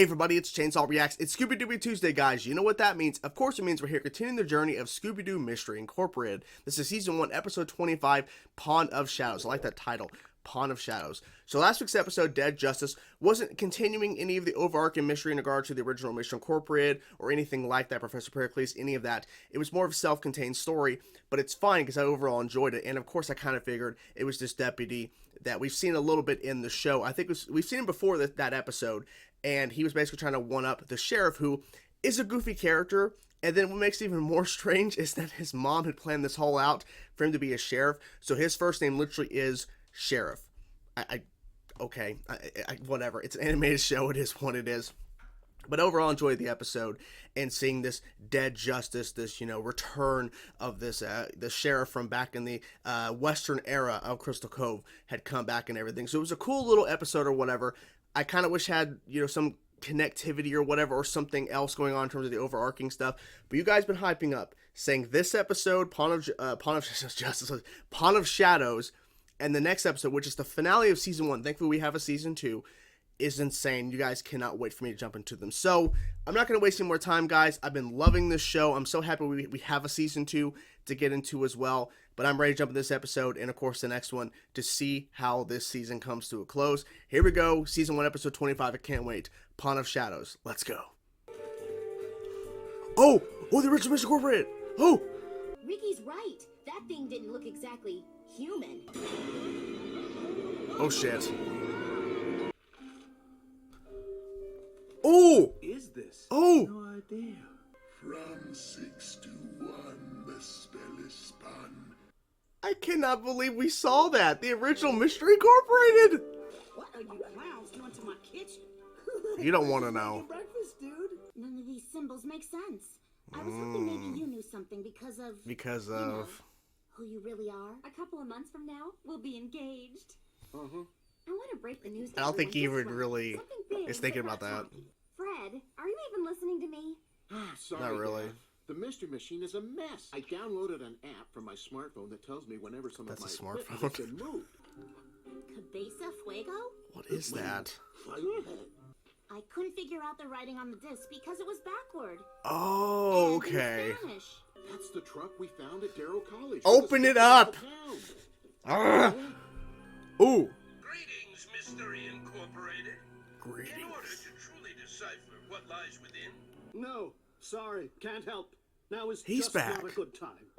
Hey everybody, it's Chainsaw Reacts. It's Scooby-Doo Tuesday, guys. You know what that means? Of course it means we're here continuing the journey of Scooby-Doo Mystery Incorporated. This is Season 1, Episode 25, Pawn of Shadows. I like that title, Pawn of Shadows. So last week's episode, Dead Justice, wasn't continuing any of the overarching mystery in regard to the original Mystery Incorporated or anything like that, Professor Pericles, any of that. It was more of a self-contained story, but it's fine because I overall enjoyed it. And of course I kind of figured it was this deputy that we've seen a little bit in the show. I think we've seen him before that episode. And he was basically trying to one-up the sheriff, who is a goofy character. And then what makes it even more strange is that his mom had planned this whole out for him to be a sheriff. So his first name literally is Sheriff. Okay, whatever. It's an animated show. It is what it is. But overall, enjoyed the episode and seeing this Dead Justice, this, return of this the sheriff from back in the Western era of Crystal Cove had come back and everything. So it was a cool little episode or whatever. I kind of wish had, some connectivity or whatever, or something else going on in terms of the overarching stuff. But you guys been hyping up, saying this episode, Pawn of Shadows, and the next episode, which is the finale of Season 1, thankfully we have a Season 2, is insane. You guys cannot wait for me to jump into them. So, I'm not going to waste any more time, guys. I've been loving this show. I'm so happy we have a Season 2 to get into as well. But I'm ready to jump into this episode and, of course, the next one to see how this season comes to a close. Here we go. Season 1, Episode 25. I can't wait. Pawn of Shadows. Let's go. Oh, the original Mystery Incorporated. Oh. Ricky's right. That thing didn't look exactly human. Oh, shit. Oh! Is this? Oh! No idea. From 6 to 1, the spell is spun. I cannot believe we saw that. The original Mystery Incorporated. What are you clowns doing to my kitchen? You don't want to know. Breakfast, dude. None of these symbols make sense. I was hoping maybe you knew something because of who you really are. A couple of months from now, we'll be engaged. I want to break the news. I don't think he would really is thinking about that. Fred, are you even listening to me? Sorry, Not really. Dad. The mystery machine is a mess. I downloaded an app from my smartphone that tells me whenever some of my equipment has been moved. Cabeza Fuego? What is that? I couldn't figure out the writing on the disc because it was backward. Oh, okay. That's the truck we found at Darrow College. Open it up. Ooh. Greetings, Mystery Incorporated. Greetings. In order to truly decipher what lies within, No, sorry, can't help. Now is He's just back. not a good time.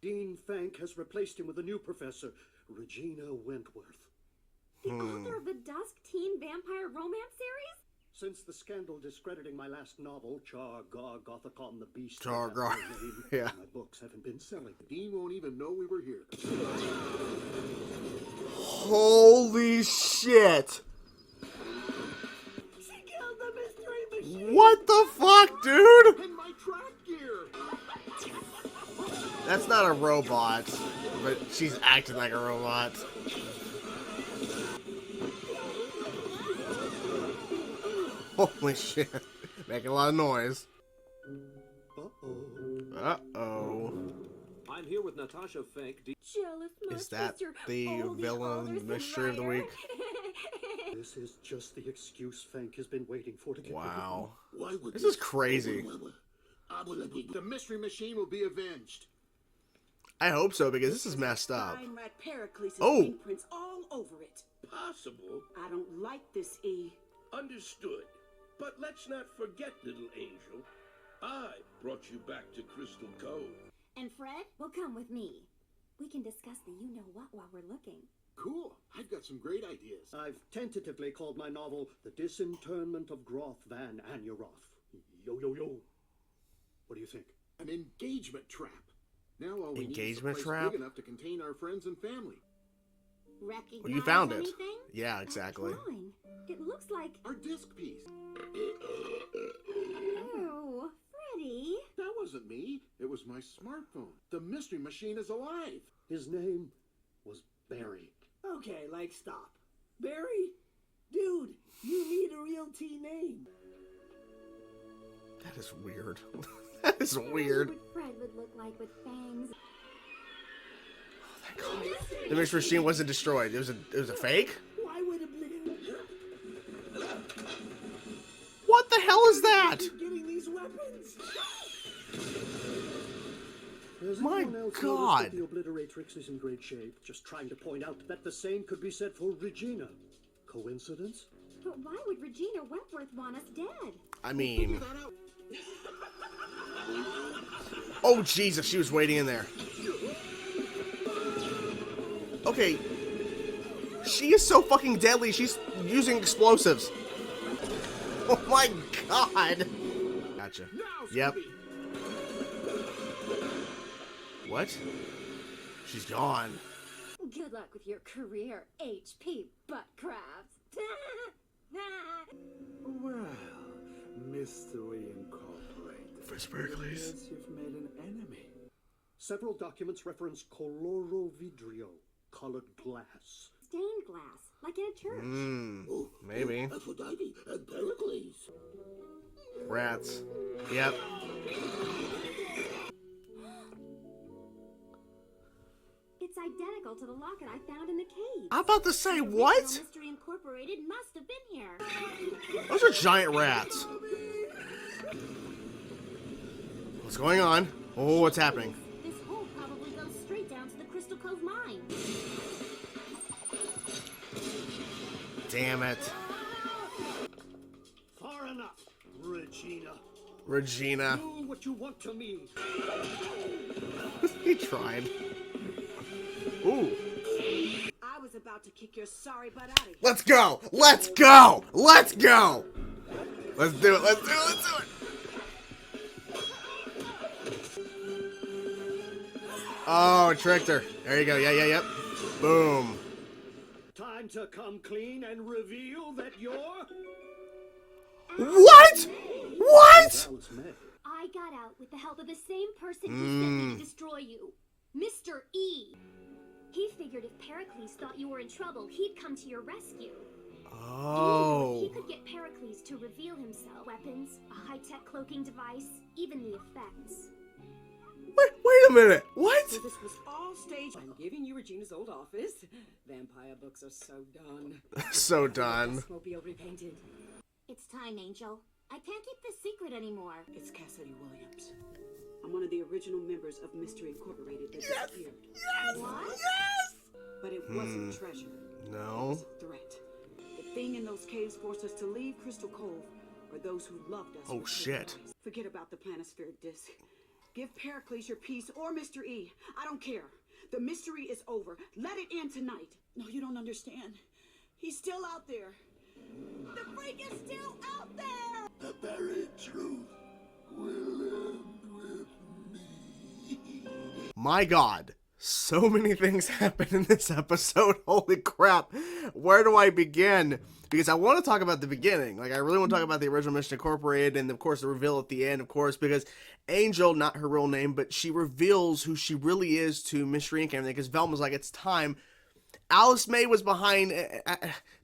Dean Fank has replaced him with a new professor, Regina Wentworth. The author of the Dusk Teen Vampire Romance series? Since the scandal discrediting my last novel, Char Gothicon the Beast, Char-Gar. Yeah. my books haven't been selling. Dean won't even know we were here. Holy shit. She killed the mystery machine. What the fuck, dude? And my track gear. That's not a robot, but she's acting like a robot. Holy shit. Making a lot of noise. Uh-oh. I'm here with Natasha Fink. Jealous Is that sister. the Oh, villain mystery of the week? This is just the excuse Fank has been waiting for to get Wow. Why would This is crazy. The mystery machine will be avenged. I hope so, because this is messed up. Fine rat Pericles' Oh. fingerprints all over it. possible, I don't like this, E. understood. But let's not forget, little angel, I brought you back to Crystal Cove. And Fred will come with me. We can discuss the you-know-what while we're looking. Cool. I've got some great ideas. I've tentatively called my novel The Disinterment of Groth Van Anuroth. Yo. What do you think? An engagement trap. Now all we Engagement need is a place trap? big enough to contain our friends and family. Recognize Well, you found it. anything? Yeah, That exactly. drawing. It looks like... Our disc piece. Oh, Freddy. That wasn't me. It was my smartphone. The mystery machine is alive. His name was Barry. Okay, stop. Barry? Dude, you need a real T name. That is weird. That is weird. What Fred would look like with fangs. The mystery machine wasn't destroyed. It was a fake? Why would a blue... What my Anyone else notice God. that the Obliteratrix is in great shape? Just trying to point out that the same could be said for Regina. Coincidence? But why would Regina Wentworth want us dead? I mean... Oh, Jesus, she was waiting in there. Okay. She is so fucking deadly. She's using explosives. Oh my God. Gotcha. Yep. What? She's gone. Good luck with your career, HP Buttcraft. Well, Mystery Incorporated. Professor Pericles. Yes, you've made an enemy. Several documents reference colorovidrio, colored glass. Stained glass, like in a church. Maybe. Aphrodite and Pericles. Rats. Yep. It's identical to the locket I found in the cave. I'm about to say, The what? original Mystery Incorporated must have been here. Those are giant rats. What's going on? Oh, what's happening? This hole probably goes straight down to the Crystal Cove mine. Damn it. Far enough, Regina. Regina. Do what you want to me. He tried. Ooh. I was about to kick your sorry butt out of here. Let's go! Let's go! Let's go! Let's do it! Let's do it! Let's do it! Oh, tricked her. There you go. Yeah, yeah, yep. Boom. Time to come clean and reveal that you're... What? What? Alice May. I got out with the help of the same person who sent me to destroy you, Mr. E. He figured if Pericles thought you were in trouble, he'd come to your rescue. Oh. He could get Pericles to reveal himself. Weapons, a high-tech cloaking device, even the effects. Wait a minute. What? So this was all staged. I'm giving you Regina's old office. Vampire books are so done. So done. This will be repainted. It's time, Angel. I can't keep this secret anymore. It's Cassidy Williams. I'm one of the original members of Mystery Incorporated that disappeared. What? Yes! But it wasn't treasure. It No. was a threat. The thing in those caves forced us to leave Crystal Cove, or those who loved us. Oh, would take shit. lives. Forget about the planispheric disc. Give Pericles your piece or Mr. E. I don't care. The mystery is over. Let it end tonight. No, you don't understand. He's still out there. The freak is still out there! The very truth will end with me. My God. So many things happen in this episode. Holy crap. Where do I begin? Because I want to talk about the beginning. Like, I really want to talk about the original Mission Incorporated and, of course, the reveal at the end, of course, because Angel, not her real name, but she reveals who she really is to Mystery Inc. and everything, because Velma's like, it's time. Alice May was behind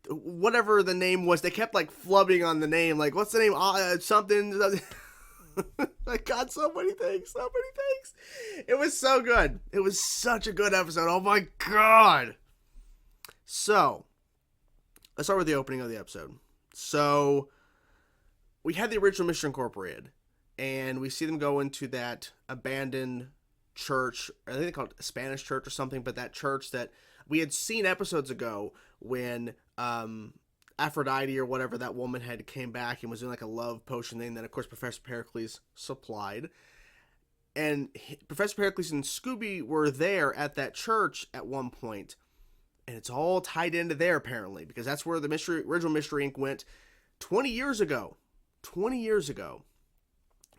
whatever the name was. They kept, like, flubbing on the name. Like, what's the name? Something. I got so many things. So many things. It was so good. It was such a good episode. Oh, my God. So, let's start with the opening of the episode. So, we had the original Mission Incorporated, and we see them go into that abandoned church. I think they call it a Spanish church or something, but that church that we had seen episodes ago when Aphrodite or whatever that woman had came back and was doing like a love potion thing that, of course, Professor Pericles supplied. And Professor Pericles and Scooby were there at that church at one point. And it's all tied into there, apparently, because that's where the original Mystery Inc. went 20 years ago. 20 years ago.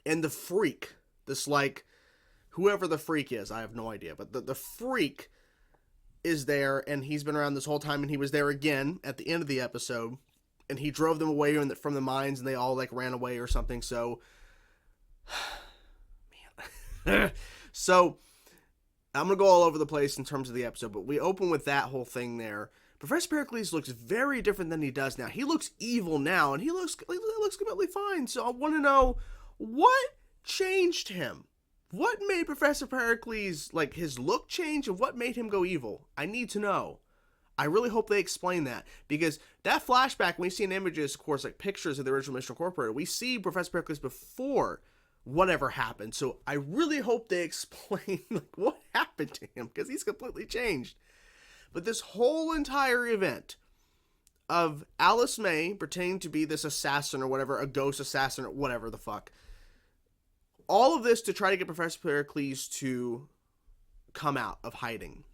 And the freak, this, like, whoever the freak is, I have no idea, but the freak is there, and he's been around this whole time, and he was there again at the end of the episode, and he drove them away from the mines, and they all, like, ran away or something, so... Man. So... I'm going to go all over the place in terms of the episode, but we open with that whole thing there. Professor Pericles looks very different than he does now. He looks evil now, and he looks completely fine. So I want to know, what changed him? What made Professor Pericles, like, his look change, and what made him go evil? I need to know. I really hope they explain that, because that flashback, when we see in images, of course, like pictures of the original Mission Incorporated, we see Professor Pericles before whatever happened. So I really hope they explain like what happened to him, because he's completely changed. But this whole entire event of Alice May pretending to be this assassin or whatever, a ghost assassin or whatever the fuck, all of this to try to get Professor Pericles to come out of hiding.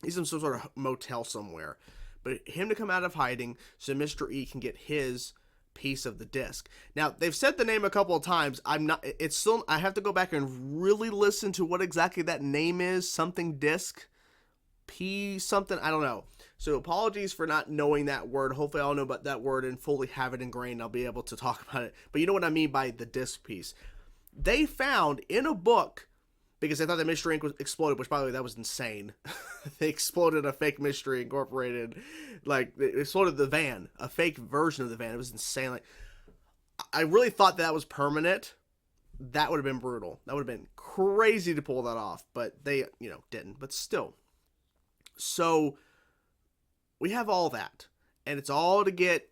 He's in some sort of motel somewhere, but him to come out of hiding so Mr. E can get his piece of the disc. Now, they've said the name a couple of times. I have to go back and really listen to what exactly that name is. Something disc, P something, I don't know. So apologies for not knowing that word. Hopefully I'll know about that word and fully have it ingrained. I'll be able to talk about it. But you know what I mean by the disc piece. They found in a book, because they thought that Mystery Inc. was exploded, which, by the way, that was insane. They exploded a fake Mystery Incorporated, like, they exploded the van, a fake version of the van. It was insane. Like, I really thought that was permanent. That would have been brutal. That would have been crazy to pull that off, but they, didn't. But still. So, we have all that, and it's all to get,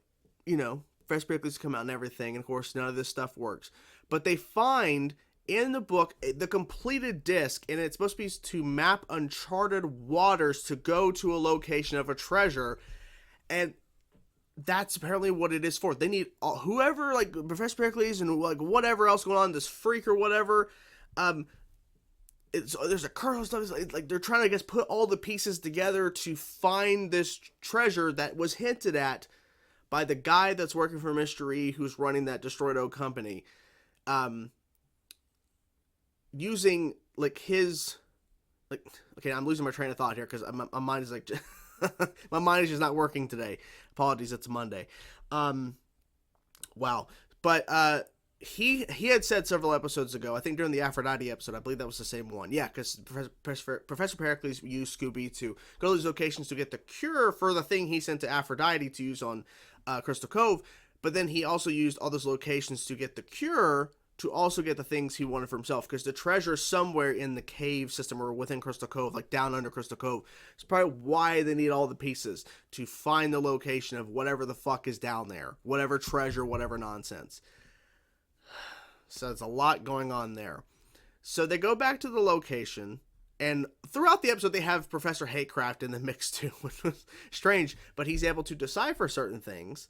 Fresh Pericles to come out and everything, and of course, none of this stuff works. But they find in the book the completed disc, and it's supposed to be to map uncharted waters to go to a location of a treasure, and that's apparently what it is for. They need whoever, like Professor Pericles and like whatever else going on, this freak or whatever. There's a kernel stuff. Like they're trying to, I guess, put all the pieces together to find this treasure that was hinted at by the guy that's working for Mystery, who's running that Destroyed O company. Using like his, like, okay, I'm losing my train of thought here because my mind is like, my mind is just not working today. Apologies, it's Monday. Wow. But he had said several episodes ago, I think during the Aphrodite episode, I believe that was the same one. Yeah, because Professor Pericles used Scooby to go to these locations to get the cure for the thing he sent to Aphrodite to use on Crystal Cove. But then he also used all those locations to get the cure to also get the things he wanted for himself, because the treasure somewhere in the cave system or within Crystal Cove, like down under Crystal Cove, is probably why they need all the pieces to find the location of whatever the fuck is down there, whatever treasure, whatever nonsense. So there's a lot going on there. So they go back to the location, and throughout the episode they have Professor Hatecraft in the mix too, which was strange, but he's able to decipher certain things.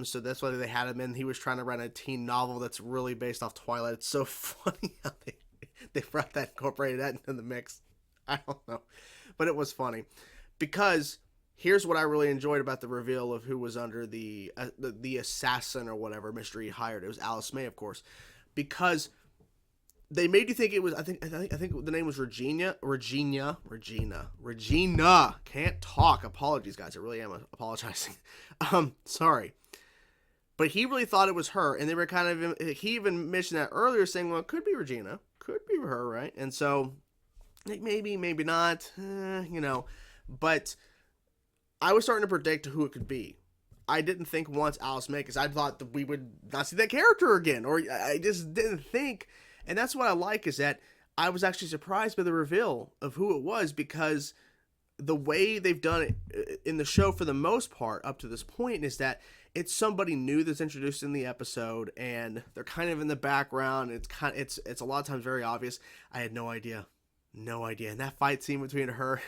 So that's why they had him in. He was trying to write a teen novel that's really based off Twilight. It's so funny how they brought that, incorporated that into the mix. I don't know, but it was funny, because here's what I really enjoyed about the reveal of who was under the assassin or whatever Mystery hired. It was Alice May, of course, because they made you think it was, I think the name was Regina. Can't talk. Apologies, guys. I really am apologizing. Sorry. But he really thought it was her, and they were kind of, he even mentioned that earlier, saying, well, it could be Regina. Could be her, right? And so, like, maybe not, But I was starting to predict who it could be. I didn't think once Alice May, because I thought that we would not see that character again, or I just didn't think. And that's what I like, is that I was actually surprised by the reveal of who it was, because the way they've done it in the show for the most part up to this point is that it's somebody new that's introduced in the episode, and they're kind of in the background. It's a lot of times very obvious. I had no idea. And that fight scene between her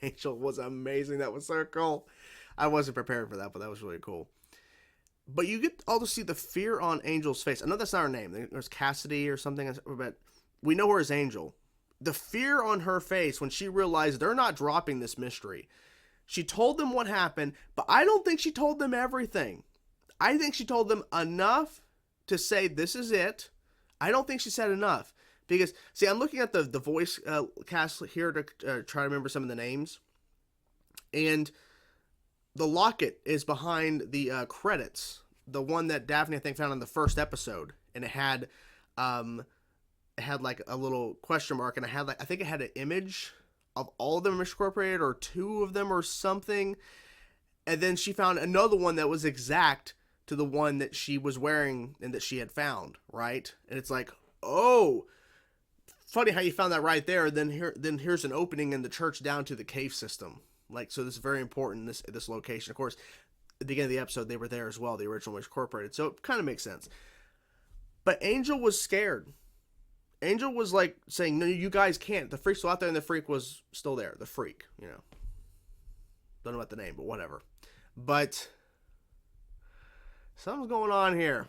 and Angel was amazing. That was so cool. I wasn't prepared for that, but that was really cool. But you get all to see the fear on Angel's face. I know that's not her name. There's Cassidy or something, but we know her as Angel. The fear on her face when she realized they're not dropping this mystery. She told them what happened, but I don't think she told them everything. I think she told them enough to say, this is it. I don't think she said enough. Because, see, I'm looking at the voice cast here to try to remember some of the names. And the locket is behind the credits. The one that Daphne, I think, found in the first episode. And it had like a little question mark. And I think it had an image of all of them incorporated, or two of them or something. And then she found another one that was exact to the one that she was wearing and that she had found, right? And it's like, oh, funny how you found that right there. Then here's an opening in the church down to the cave system. Like, so this is very important, this location. Of course, at the beginning of the episode, they were there as well. The original was incorporated. So it kind of makes sense. But Angel was scared. Angel was like saying, no, you guys can't. The freak's still out there, and the freak was still there. The freak, you know. Don't know about the name, but whatever. But something's going on here.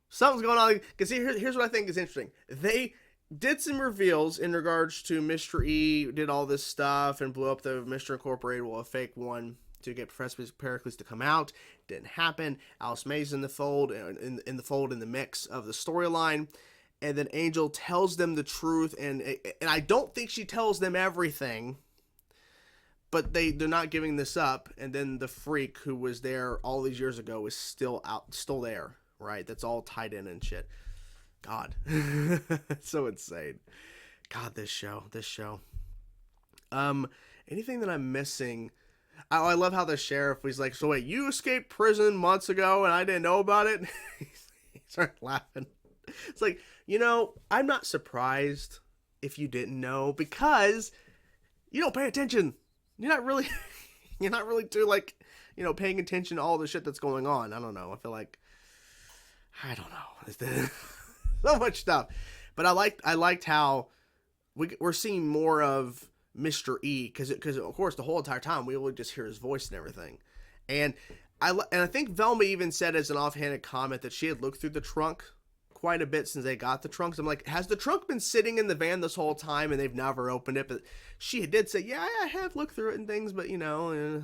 Something's going on. Because here's what I think is interesting. They did some reveals in regards to Mr. E did all this stuff and blew up the Mr. Incorporated, well, a fake one to get Professor Pericles to come out. Didn't happen. Alice May's in the fold, in the mix of the storyline. And then Angel tells them the truth, and I don't think she tells them everything, but they're not giving this up. And then the freak who was there all these years ago is still there, right? That's all tied in and shit. God, so insane. God, this show. Anything that I'm missing? I love how the sheriff was like, so wait, you escaped prison months ago and I didn't know about it? He started laughing. It's like, you know, I'm not surprised if you didn't know, because you don't pay attention. You're not really too, like, you know, paying attention to all the shit that's going on. I don't know. I feel like, I don't know. So much stuff. But I liked how we're seeing more of Mr. E, because of course the whole entire time we would just hear his voice and everything. And I think Velma even said as an offhanded comment that she had looked through the trunk quite a bit since they got the trunk. So I'm like, has the trunk been sitting in the van this whole time and they've never opened it? But she did say, yeah, I have looked through it and things, but you know.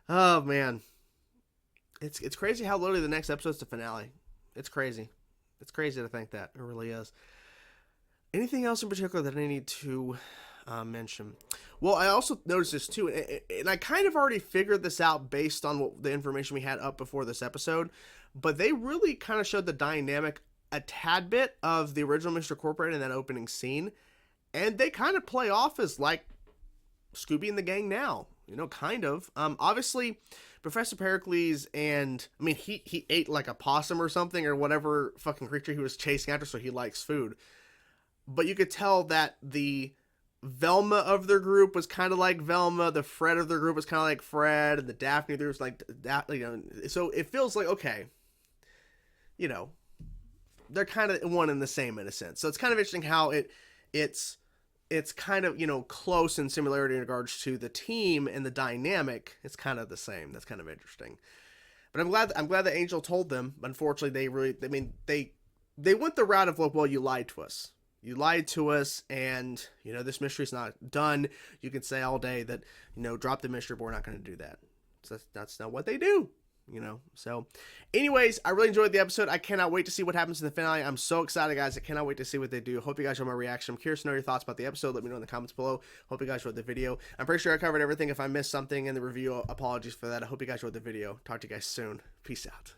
Oh man, it's crazy how literally the next episode's the finale. It's crazy. It's crazy to think that. It really is. Anything else in particular that I need to mention? Well, I also noticed this too, and I kind of already figured this out based on the information we had up before this episode, but they really kind of showed the dynamic a tad bit of the original Mr. Corporate in that opening scene, and they kind of play off as like Scooby and the gang now, you know, kind of. Obviously, Professor Pericles, and I mean, he ate like a possum or something, or whatever fucking creature he was chasing after, so he likes food. But you could tell that the Velma of their group was kind of like Velma, the Fred of their group was kind of like Fred, and the Daphne of their group was like that, you know. So it feels like, okay, you know, they're kind of one and the same in a sense. So it's kind of interesting how it's kind of, you know, close in similarity in regards to the team and the dynamic. It's kind of the same. That's kind of interesting. But I'm glad that Angel told them. Unfortunately, they went the route of, well, you lied to us. You lied to us, and, you know, this mystery's not done. You can say all day that, you know, drop the mystery, but we're not going to do that. So that's not what they do, you know. So, anyways, I really enjoyed the episode. I cannot wait to see what happens in the finale. I'm so excited, guys. I cannot wait to see what they do. Hope you guys enjoyed my reaction. I'm curious to know your thoughts about the episode. Let me know in the comments below. Hope you guys enjoyed the video. I'm pretty sure I covered everything. If I missed something in the review, apologies for that. I hope you guys enjoyed the video. Talk to you guys soon. Peace out.